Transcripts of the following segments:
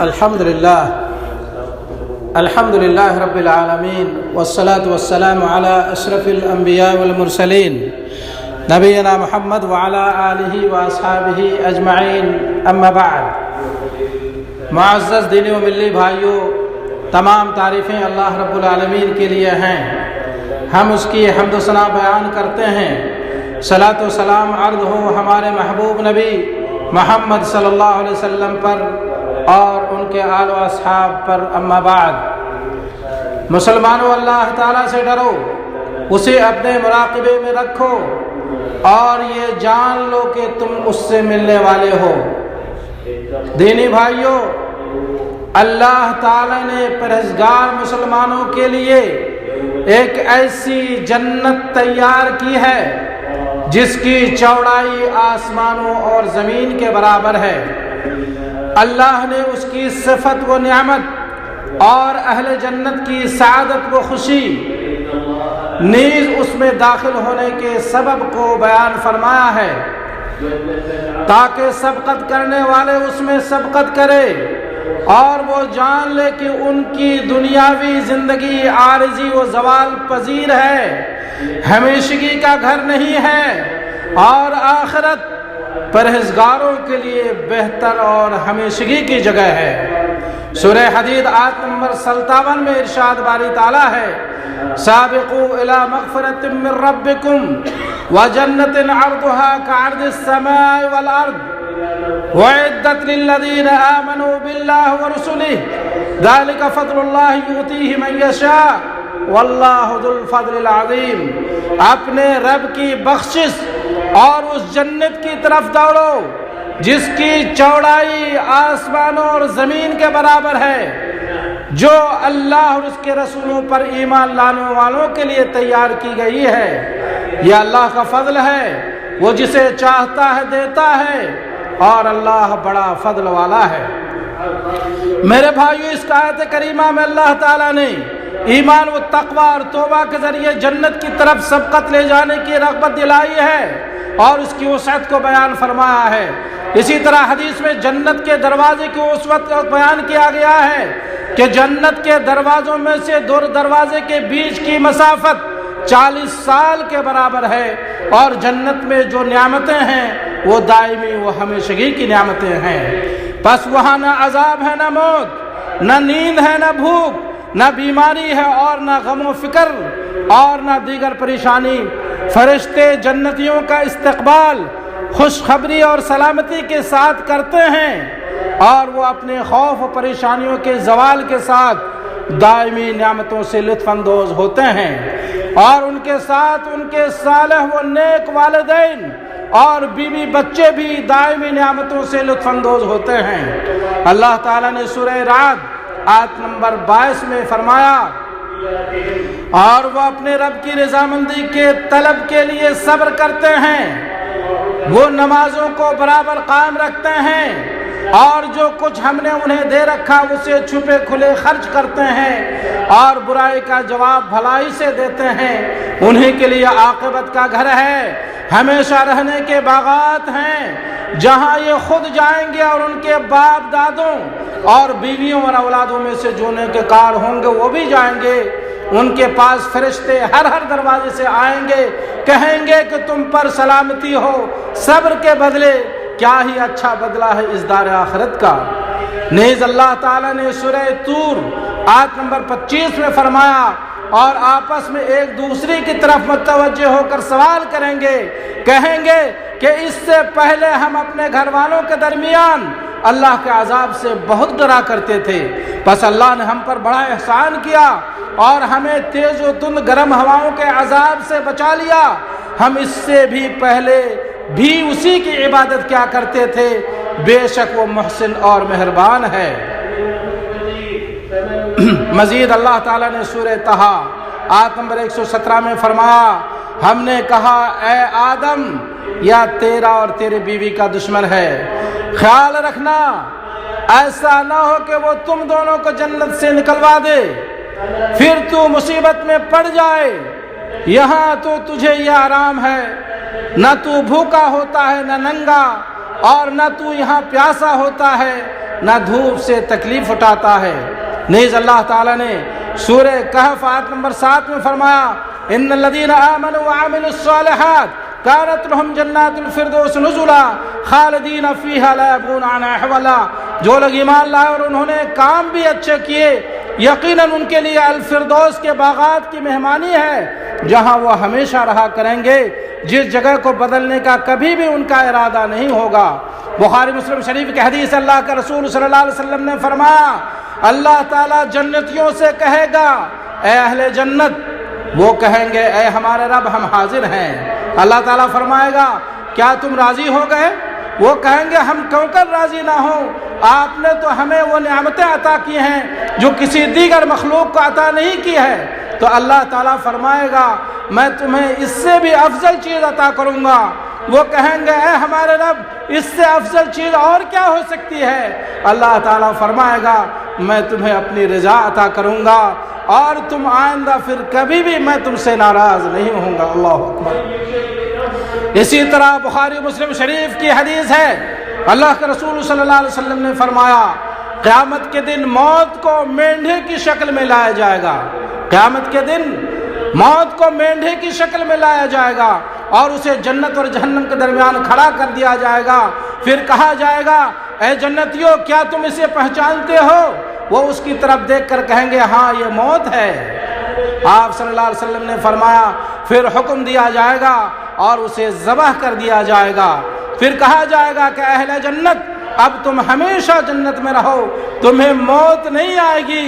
الحمد للہ رب العالمین والصلاة والسلام علی اشرف الانبیاء والمرسلین نبینا محمد وعلی آلہ واصحابہ اجمعین، اما بعد۔ معزز دینی و ملی بھائیوں، تمام تعریفیں اللہ رب العالمین کے لیے ہیں، ہم اس کی حمد و ثنا بیان کرتے ہیں۔ صلاۃ و سلام عرض ہو ہمارے محبوب نبی محمد صلی اللہ علیہ وسلم پر اور ان کے آل و اصحاب پر، اما بعد۔ مسلمانوں، اللہ تعالیٰ سے ڈرو، اسے اپنے مراقبے میں رکھو اور یہ جان لو کہ تم اس سے ملنے والے ہو۔ دینی بھائیوں، اللہ تعالیٰ نے پرہیزگار مسلمانوں کے لیے ایک ایسی جنت تیار کی ہے جس کی چوڑائی آسمانوں اور زمین کے برابر ہے۔ اللہ نے اس کی صفت و نعمت اور اہل جنت کی سعادت و خوشی نیز اس میں داخل ہونے کے سبب کو بیان فرمایا ہے تاکہ سبقت کرنے والے اس میں سبقت کرے اور وہ جان لے کہ ان کی دنیاوی زندگی عارضی و زوال پذیر ہے، ہمیشگی کا گھر نہیں ہے، اور آخرت پرہیزگاروں کے لیے بہتر اور ہمیشگی کی جگہ ہے۔ سورہ حدید آیت نمبر 57 میں ارشاد باری تعالیٰ ہے، سابقوا الی مغفرۃ من ربکم وجنۃ عرضها كعرض السماء والارض وعدت للذین آمنوا باللہ ورسلہ ذلک فضل اللہ یؤتیہ من یشاء واللہ ذو الفضل العظیم۔ اپنے رب کی بخشش اور اس جنت کی طرف دوڑو جس کی چوڑائی آسمانوں اور زمین کے برابر ہے، جو اللہ اور اس کے رسولوں پر ایمان لانے والوں کے لیے تیار کی گئی ہے۔ یہ اللہ کا فضل ہے، وہ جسے چاہتا ہے دیتا ہے، اور اللہ بڑا فضل والا ہے۔ میرے بھائیو، اس آیت کریمہ میں اللہ تعالیٰ نے ایمان و تقوی اور توبہ کے ذریعے جنت کی طرف سبقت لے جانے کی رغبت دلائی ہے اور اس کی وسعت کو بیان فرمایا ہے۔ اسی طرح حدیث میں جنت کے دروازے کی وسعت کو بیان کیا گیا ہے کہ جنت کے دروازوں میں سے دو دروازے کے بیچ کی مسافت 40 سال کے برابر ہے، اور جنت میں جو نعمتیں ہیں وہ دائمی و ہمیشگی کی نعمتیں ہیں۔ پس وہاں نہ عذاب ہے، نہ موت، نہ نیند ہے، نہ بھوک، نہ بیماری ہے، اور نہ غم و فکر اور نہ دیگر پریشانی۔ فرشتے جنتیوں کا استقبال خوشخبری اور سلامتی کے ساتھ کرتے ہیں، اور وہ اپنے خوف و پریشانیوں کے زوال کے ساتھ دائمی نعمتوں سے لطف اندوز ہوتے ہیں، اور ان کے ساتھ ان کے صالح و نیک والدین اور بیوی بچے بھی دائمی نعمتوں سے لطف اندوز ہوتے ہیں۔ اللہ تعالیٰ نے سورہ رعد آیت نمبر 22 میں فرمایا، اور وہ اپنے رب کی رضامندی کے طلب کے لیے صبر کرتے ہیں، وہ نمازوں کو برابر قائم رکھتے ہیں، اور جو کچھ ہم نے انہیں دے رکھا اسے چھپے کھلے خرچ کرتے ہیں، اور برائی کا جواب بھلائی سے دیتے ہیں۔ انہیں کے لیے عاقبت کا گھر ہے، ہمیشہ رہنے کے باغات ہیں جہاں یہ خود جائیں گے، اور ان کے باپ دادوں اور بیویوں اور اولادوں میں سے جو نیکوکار ہوں گے وہ بھی جائیں گے۔ ان کے پاس فرشتے ہر دروازے سے آئیں گے، کہیں گے کہ تم پر سلامتی ہو، صبر کے بدلے کیا ہی اچھا بدلہ ہے اس دار آخرت کا۔ نیز اللہ تعالیٰ نے سورہ طور آیت نمبر 25 میں فرمایا، اور آپس میں ایک دوسرے کی طرف متوجہ ہو کر سوال کریں گے، کہیں گے کہ اس سے پہلے ہم اپنے گھر والوں کے درمیان اللہ کے عذاب سے بہت ڈرا کرتے تھے، پس اللہ نے ہم پر بڑا احسان کیا اور ہمیں تیز و تند گرم ہواؤں کے عذاب سے بچا لیا۔ ہم اس سے بھی پہلے بھی اسی کی عبادت کیا کرتے تھے، بے شک وہ محسن اور مہربان ہے۔ مزید اللہ تعالیٰ نے سورہ طٰہٰ آیت نمبر 117 میں فرمایا، ہم نے کہا اے آدم، یا تیرا اور تیرے بیوی کا دشمن ہے، خیال رکھنا ایسا نہ ہو کہ وہ تم دونوں کو جنت سے نکلوا دے، پھر تو مصیبت میں پڑ جائے۔ یہاں تو تجھے یہ آرام ہے، نہ تو بھوکا ہوتا ہے نہ ننگا، اور نہ تو یہاں پیاسا ہوتا ہے، نہ دھوپ سے تکلیف اٹھاتا ہے۔ نیز اللہ تعالیٰ نے سورہ کہف آیت نمبر 7 میں فرمایا ان الذین آمنوا وعملوا الصالحات کانت لهم جنات الفردوس نزلا خالدین فیہا لا یبغون عنہا حولا۔ جو لوگ ایمان لائے اور انہوں نے کام بھی اچھے کیے، یقیناً ان کے لیے الفردوس کے باغات کی مہمانی ہے جہاں وہ ہمیشہ رہا کریں گے، جس جگہ کو بدلنے کا کبھی بھی ان کا ارادہ نہیں ہوگا۔ بخاری مسلم شریف کی حدیث اللہ کے رسول صلی اللہ علیہ وسلم نے فرمایا اللہ تعالیٰ جنتیوں سے کہے گا اے اہل جنت، وہ کہیں گے اے ہمارے رب ہم حاضر ہیں۔ اللہ تعالیٰ فرمائے گا کیا تم راضی ہو گئے؟ وہ کہیں گے ہم کیوں کر راضی نہ ہوں، آپ نے تو ہمیں وہ نعمتیں عطا کی ہیں جو کسی دیگر مخلوق کو عطا نہیں کی ہے۔ تو اللہ تعالیٰ فرمائے گا میں تمہیں اس سے بھی افضل چیز عطا کروں گا۔ وہ کہیں گے اے ہمارے رب اس سے افضل چیز اور کیا ہو سکتی ہے؟ اللہ تعالیٰ فرمائے گا میں تمہیں اپنی رضا عطا کروں گا اور تم آئندہ پھر کبھی بھی میں تم سے ناراض نہیں ہوں گا۔ اللہ اکبر۔ اسی طرح بخاری مسلم شریف کی حدیث ہے، اللہ کے رسول صلی اللہ علیہ وسلم نے فرمایا قیامت کے دن موت کو مینڈھے کی شکل میں لایا جائے گا۔ قیامت کے دن موت کو مینڈھے کی شکل میں لایا جائے گا اور اسے جنت اور جہنم کے درمیان کھڑا کر دیا جائے گا۔ پھر کہا جائے گا اے جنتیوں کیا تم اسے پہچانتے ہو؟ وہ اس کی طرف دیکھ کر کہیں گے ہاں یہ موت ہے۔ آپ صلی اللہ علیہ وسلم نے فرمایا پھر حکم دیا جائے گا اور اسے ذبح کر دیا جائے گا۔ پھر کہا جائے گا کہ اہل جنت اب تم ہمیشہ جنت میں رہو، تمہیں موت نہیں آئے گی،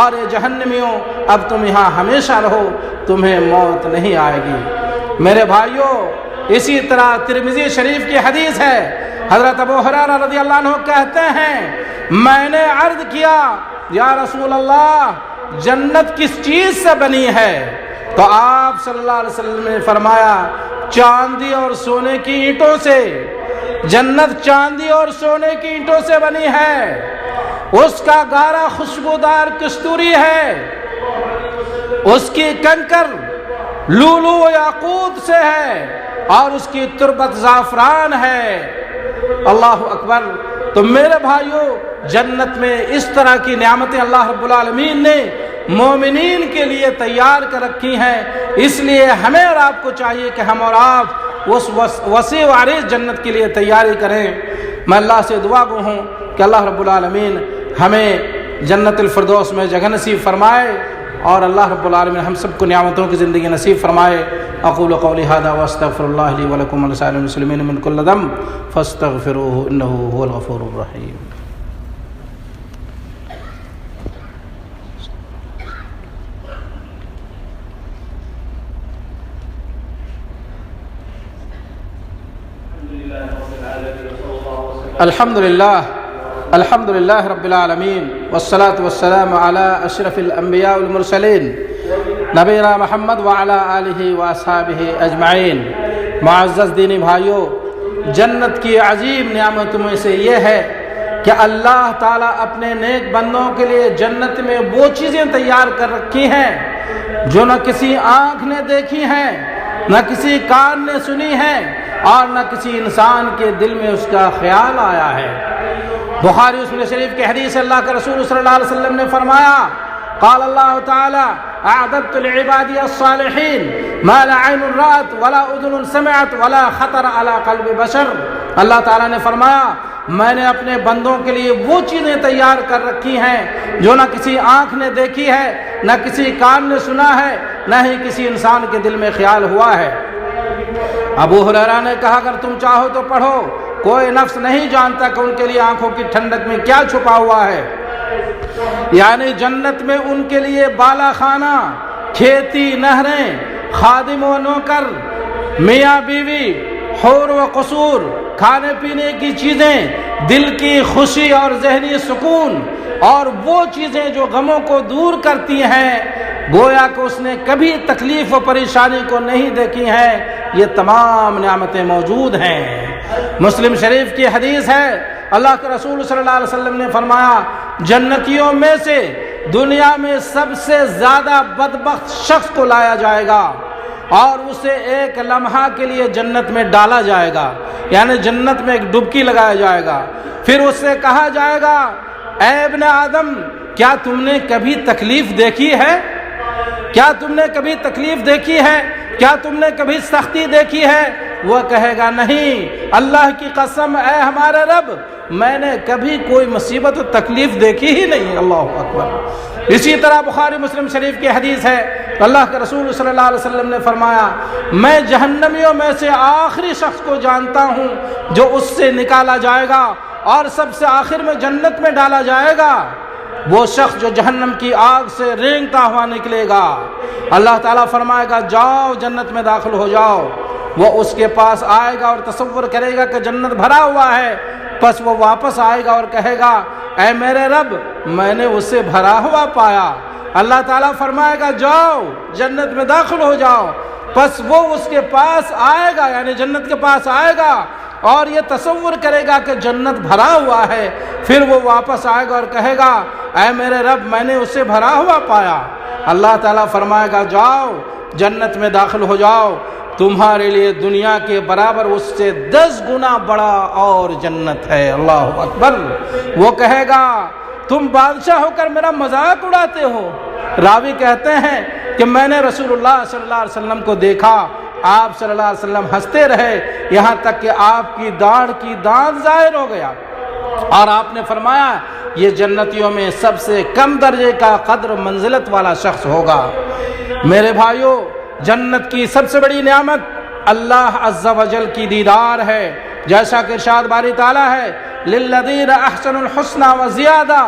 اور اے جہنمیوں اب تم یہاں ہمیشہ رہو، تمہیں موت نہیں آئے گی۔ میرے بھائیوں اسی طرح ترمذی شریف کی حدیث ہے، حضرت ابو ہریرہ رضی اللہ عنہ کہتے ہیں میں نے عرض کیا یا رسول اللہ جنت کس چیز سے بنی ہے؟ تو آپ صلی اللہ علیہ وسلم نے فرمایا چاندی اور سونے کی اینٹوں سے۔ جنت چاندی اور سونے کی اینٹوں سے بنی ہے، اس کا گارا خوشبودار کستوری ہے، اس کی کنکر لولو و یاقوت سے ہے اور اس کی تربت زعفران ہے۔ اللہ اکبر۔ تو میرے بھائیوں جنت میں اس طرح کی نعمتیں اللہ رب العالمین نے مومنین کے لیے تیار کر رکھی ہیں، اس لیے ہمیں اور آپ کو چاہیے کہ ہم اور آپ اس وسیع و عریض جنت کے لیے تیاری کریں۔ میں اللہ سے دعا گو ہوں کہ اللہ رب العالمین ہمیں جنت الفردوس میں جگہ نصیب فرمائے اور اللہ رب العالمین ہم سب کو نعمتوں کی زندگی نصیب فرمائے۔ اقول قولی ھذا واستغفر اللہ لی ولکم ولسائر المسلمین من کل ذنب فاستغفروہ انہ ھو الغفور الرحیم۔ الحمد للہ رب العالمین والصلاة والسلام علی اشرف الانبیاء والمرسلین نبینا محمد وعلی آلہ واصحابہ اجمعین۔ معزز دینی بھائیوں، جنت کی عظیم نعمتوں میں سے یہ ہے کہ اللہ تعالیٰ اپنے نیک بندوں کے لیے جنت میں وہ چیزیں تیار کر رکھی ہیں جو نہ کسی آنکھ نے دیکھی ہیں، نہ کسی کان نے سنی ہیں اور نہ کسی انسان کے دل میں اس کا خیال آیا ہے۔ بخاری مسلم شریف کی حدیث اللہ کے رسول صلی اللہ علیہ وسلم نے فرمایا قال اللہ تعالی اعددت لعبادی الصالحین ما لا عین رأت ولا اذن سمعت ولا خطر علی قلب بشر۔ اللہ تعالیٰ نے فرمایا میں نے اپنے بندوں کے لیے وہ چیزیں تیار کر رکھی ہیں جو نہ کسی آنکھ نے دیکھی ہے، نہ کسی کان نے سنا ہے، نہ ہی کسی انسان کے دل میں خیال ہوا ہے۔ ابو ہریرہ نے کہا اگر تم چاہو تو پڑھو، کوئی نفس نہیں جانتا کہ ان کے لیے آنکھوں کی ٹھنڈک میں کیا چھپا ہوا ہے۔ یعنی جنت میں ان کے لیے بالا خانہ، کھیتی، نہریں، خادم و نوکر، میاں بیوی، حور و قصور، کھانے پینے کی چیزیں، دل کی خوشی اور ذہنی سکون اور وہ چیزیں جو غموں کو دور کرتی ہیں، گویا کہ اس نے کبھی تکلیف و پریشانی کو نہیں دیکھی ہیں، یہ تمام نعمتیں موجود ہیں۔ مسلم شریف کی حدیث ہے اللہ کے رسول صلی اللہ علیہ وسلم نے فرمایا جنتیوں میں سے دنیا میں سب سے زیادہ بدبخت شخص کو لایا جائے گا اور اسے ایک لمحہ کے لیے جنت میں ڈالا جائے گا۔ یعنی جنت میں ایک ڈبکی لگایا جائے گا. پھر اس سے کہا جائے گا اے ابن آدم کیا تم نے کبھی تکلیف دیکھی ہے؟ کیا تم نے کبھی تکلیف دیکھی ہے؟ کیا تم نے کبھی سختی دیکھی ہے؟ وہ کہے گا نہیں، اللہ کی قسم اے ہمارے رب میں نے کبھی کوئی مصیبت و تکلیف دیکھی ہی نہیں. اللہ اکبر. اسی طرح بخاری مسلم شریف کی حدیث ہے، اللہ کے رسول صلی اللہ علیہ وسلم نے فرمایا میں جہنمیوں میں سے آخری شخص کو جانتا ہوں جو اس سے نکالا جائے گا اور سب سے آخر میں جنت میں ڈالا جائے گا. وہ شخص جو جہنم کی آگ سے رینگتا ہوا نکلے گا، اللہ تعالیٰ فرمائے گا جاؤ جنت میں داخل ہو جاؤ. وہ اس کے پاس آئے گا اور تصور کرے گا کہ جنت بھرا ہوا ہے، پس وہ واپس آئے گا اور کہے گا اے میرے رب میں نے اسے بھرا ہوا پایا. اللہ تعالیٰ فرمائے گا جاؤ جنت میں داخل ہو جاؤ. پس وہ اس کے پاس آئے گا، یعنی جنت کے پاس آئے گا اور یہ تصور کرے گا کہ جنت بھرا ہوا ہے. پھر وہ واپس آئے گا اور کہے گا اے میرے رب میں نے اسے بھرا ہوا پایا. اللہ تعالیٰ فرمائے گا جاؤ جنت میں داخل ہو جاؤ، تمہارے لیے دنیا کے برابر اس سے 10 گنا بڑا اور جنت ہے. اللہ اکبر. وہ کہے گا تم بادشاہ ہو کر میرا مذاق اڑاتے ہو. راوی کہتے ہیں کہ میں نے رسول اللہ صلی اللہ علیہ وسلم کو دیکھا، آپ صلی اللہ علیہ وسلم ہنستے رہے یہاں تک کہ آپ کی داڑھ کی دانت ظاہر ہو گیا، اور آپ نے فرمایا یہ جنتیوں میں سب سے کم درجے کا قدر منزلت والا شخص ہوگا. میرے بھائیوں، جنت کی سب سے بڑی نعمت اللہ عز و جل کی دیدار ہے، جیسا کہ ارشاد باری تعالیٰ ہے للذین احسنوا الحسنى وزیادہ.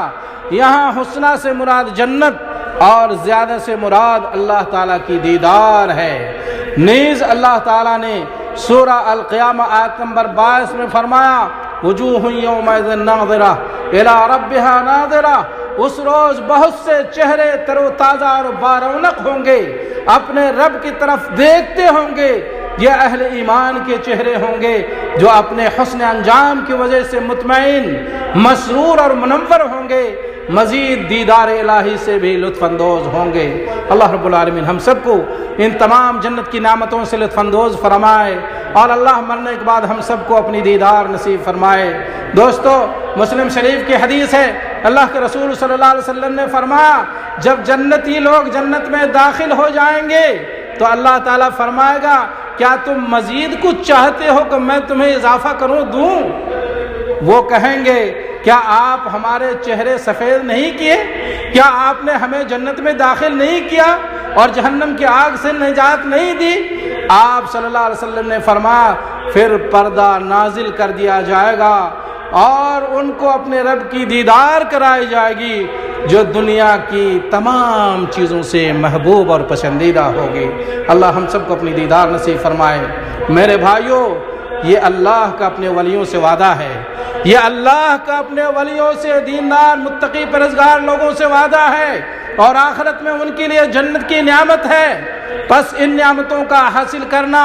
یہاں حسنہ سے مراد جنت اور زیادہ سے مراد اللہ تعالیٰ کی دیدار ہے. نیز اللہ تعالیٰ نے سورہ القیامہ آیت نمبر 22 میں فرمایا وجوہ یومئذ ناظرہ الی ربہا ناظرہ. اس روز بہت سے چہرے تر و تازہ اور بارونق ہوں گے، اپنے رب کی طرف دیکھتے ہوں گے. یہ اہل ایمان کے چہرے ہوں گے جو اپنے حسن انجام کی وجہ سے مطمئن، مسرور اور منور ہوں گے، مزید دیدار الہی سے بھی لطف اندوز ہوں گے. اللہ رب العالمین ہم سب کو ان تمام جنت کی نعمتوں سے لطف اندوز فرمائے، اور اللہ مرنے کے بعد ہم سب کو اپنی دیدار نصیب فرمائے. دوستو، مسلم شریف کی حدیث ہے، اللہ کے رسول صلی اللہ علیہ وسلم نے فرمایا جب جنتی لوگ جنت میں داخل ہو جائیں گے تو اللہ تعالیٰ فرمائے گا کیا تم مزید کچھ چاہتے ہو کہ میں تمہیں اضافہ کروں دوں؟ وہ کہیں گے کیا آپ ہمارے چہرے سفید نہیں کیے؟ کیا آپ نے ہمیں جنت میں داخل نہیں کیا اور جہنم کی آگ سے نجات نہیں دی؟ آپ صلی اللہ علیہ وسلم نے فرمایا پھر پردہ نازل کر دیا جائے گا اور ان کو اپنے رب کی دیدار کرائی جائے گی جو دنیا کی تمام چیزوں سے محبوب اور پسندیدہ ہوگی. اللہ ہم سب کو اپنی دیدار نصیب فرمائے. میرے بھائیوں، یہ اللہ کا اپنے ولیوں سے وعدہ ہے، یہ اللہ کا اپنے ولیوں سے، دیندار متقی پرہیزگار لوگوں سے وعدہ ہے، اور آخرت میں ان کے لیے جنت کی نعمت ہے. بس ان نعمتوں کا حاصل کرنا،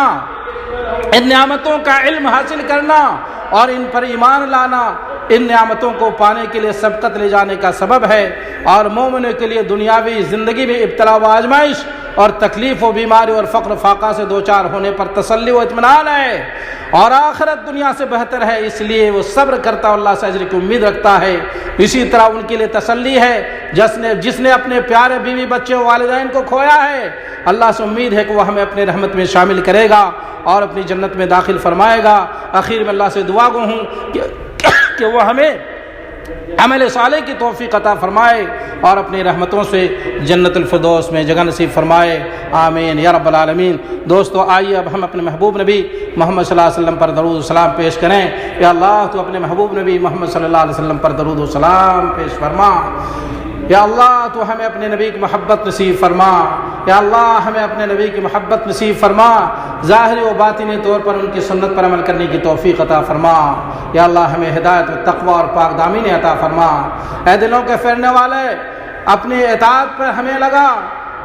ان نعمتوں کا علم حاصل کرنا اور ان پر ایمان لانا ان نعمتوں کو پانے کے لیے سبقت لے جانے کا سبب ہے. اور مومنوں کے لیے دنیاوی زندگی میں ابتلا و آزمائش اور تکلیف و بیماری اور فقر فاقہ سے دوچار ہونے پر تسلی و اطمینان ہے، اور آخرت دنیا سے بہتر ہے، اس لیے وہ صبر کرتا اور اللہ سے اجر کی امید رکھتا ہے. اسی طرح ان کے لیے تسلی ہے جس نے اپنے پیارے بیوی بچے و والدین کو کھویا ہے، اللہ سے امید ہے کہ وہ ہمیں اپنے رحمت میں شامل کرے گا اور اپنی جنت میں داخل فرمائے گا. آخر میں اللہ سے دعا گو ہوں کہ وہ ہمیں عمل صالح کی توفیق عطا فرمائے اور اپنی رحمتوں سے جنت الفردوس میں جگہ نصیب فرمائے. آمین یا رب العالمین. دوستو، آئیے اب ہم اپنے محبوب نبی محمد صلی اللہ علیہ وسلم پر درود و سلام پیش کریں. یا اللہ تو اپنے محبوب نبی محمد صلی اللہ علیہ وسلم پر درود و سلام پیش فرما. یا اللہ تو ہمیں اپنے نبی کی محبت نصیب فرما. یا اللہ ہمیں اپنے نبی کی محبت نصیب فرما، ظاہری و باطنی طور پر ان کی سنت پر عمل کرنے کی توفیق عطا فرما. یا اللہ ہمیں ہدایت و تقوی اور پاک دامنی عطا فرما. اے دلوں کے پھیرنے والے، اپنی اطاعت پر ہمیں لگا.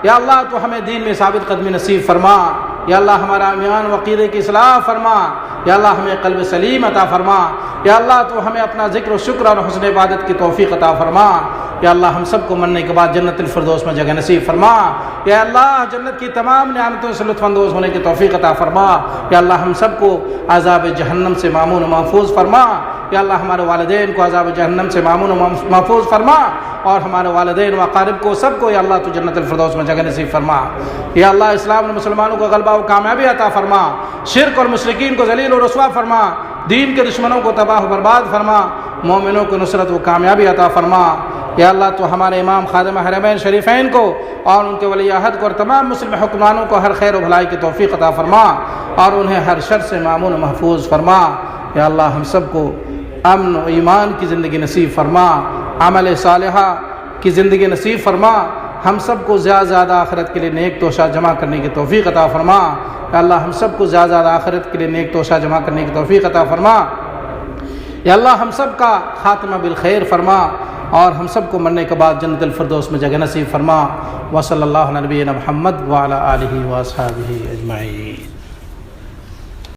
یا اللہ تو ہمیں دین میں ثابت قدمی نصیب فرما. یا اللہ ہمارا ایمان و عقیدے کی اصلاح فرما. یا اللہ ہمیں قلب سلیم عطا فرما. یا اللہ تو ہمیں اپنا ذکر و شکر اور حسن عبادت کی توفیق عطا فرما. یا اللہ ہم سب کو مرنے کے بعد جنت الفردوس میں جگہ نصیب فرما، یا اللہ جنت کی تمام نعمتوں سے لطف اندوز ہونے کی توفیق عطا فرما، یا اللہ ہم سب کو عذاب جہنم سے مامون و محفوظ فرما، یا اللہ ہمارے والدین کو عذاب جہنم سے مامون و محفوظ فرما، اور ہمارے والدین و اقارب کو سب کو یا اللہ تو جنت الفردوس میں جگہ نصیب فرما، یا اللہ اسلام اور مسلمانوں کو غلبہ و کامیابی عطا فرما، شرک اور مشرکین کو ذلیل و رسوا فرما، دین کے دشمنوں کو تباہ و برباد فرما، مومنوں کو نصرت و کامیابی عطا فرما، یا اللہ تو ہمارے امام خادم حرمین شریفین کو اور ان کے ولی عہد کو اور تمام مسلم حکمرانوں کو ہر خیر و بھلائی کی توفیق عطا فرما، اور انہیں ہر شر سے مامون و محفوظ فرما، یا اللہ ہم سب کو امن و ایمان کی زندگی نصیب فرما، عمل صالحہ کی زندگی نصیب فرما، ہم سب کو زیادہ زیادہ آخرت کے لیے نیک توشہ جمع کرنے کی توفیق عطا فرما، یا اللہ ہم سب کو زیادہ زیادہ آخرت کے لیے نیک توشہ جمع کرنے کی توفیق عطا فرما، یا اللہ ہم سب کا خاتمہ بالخیر فرما، اور ہم سب کو مرنے کے بعد جنت الفردوس میں جگہ نصیب فرما، وصلی اللہ علی نبینا محمد وعلی آلہ واصحابہ اجمعین۔